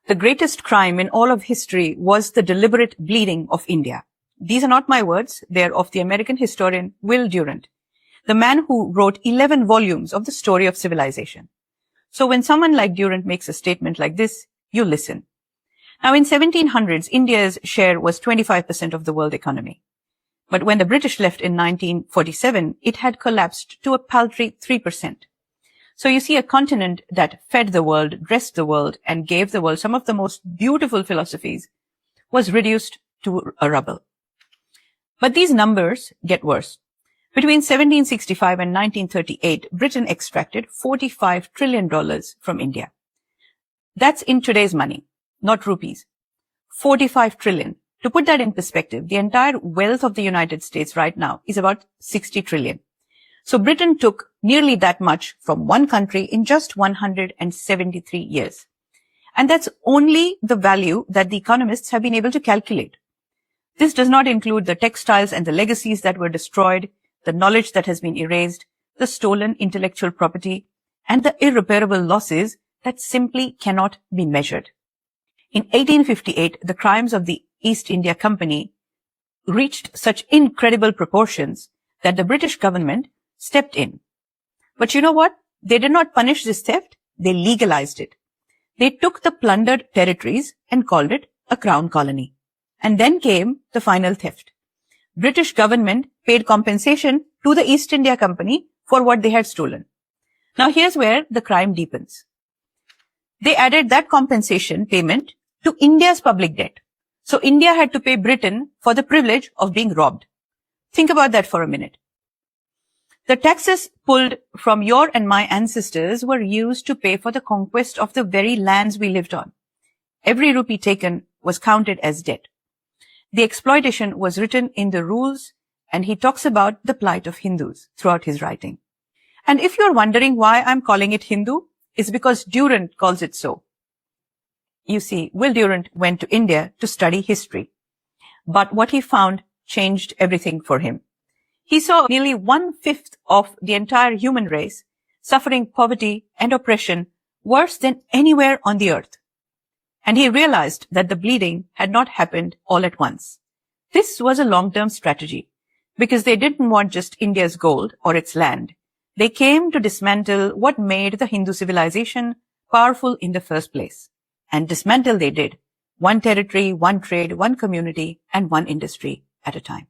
The greatest crime in all of history was the deliberate bleeding of India. These are not my words. They're of the American historian Will Durant, the man who wrote 11 volumes of the story of civilization. So when someone like Durant makes a statement like this, you listen. Now in 1700s, India's share was 25% of the world economy. But when the British left in 1947, it had collapsed to a paltry 3%. So you see, a continent that fed the world, dressed the world, and gave the world some of the most beautiful philosophies was reduced to a rubble. But these numbers get worse. Between 1765 and 1938, Britain extracted $45 trillion from India. That's in today's money, not rupees. 45 trillion. To put that in perspective, the entire wealth of the United States right now is about 60 trillion. So Britain took nearly that much from one country in just 173 years. And that's only the value that the economists have been able to calculate. This does not include the textiles and the legacies that were destroyed, the knowledge that has been erased, the stolen intellectual property, and the irreparable losses that simply cannot be measured. In 1858, the crimes of the East India Company reached such incredible proportions that the British government stepped in. But you know what? They did not punish this theft. They legalized it. They took the plundered territories and called it a crown colony. And then came the final theft. British government paid compensation to the East India Company for what they had stolen. Now here's where the crime deepens. They added that compensation payment to India's public debt. So India had to pay Britain for the privilege of being robbed. Think about that for a minute. The taxes pulled from your and my ancestors were used to pay for the conquest of the very lands we lived on. Every rupee taken was counted as debt. The exploitation was written in the rules, and he talks about the plight of Hindus throughout his writing. And if you're wondering why I'm calling it Hindu, it's because Durant calls it so. You see, Will Durant went to India to study history, but what he found changed everything for him. He saw nearly 1/5 of the entire human race suffering poverty and oppression worse than anywhere on the earth. And he realized that the bleeding had not happened all at once. This was a long-term strategy because they didn't want just India's gold or its land. They came to dismantle what made the Hindu civilization powerful in the first place. And dismantle they did, one territory, one trade, one community, and one industry at a time.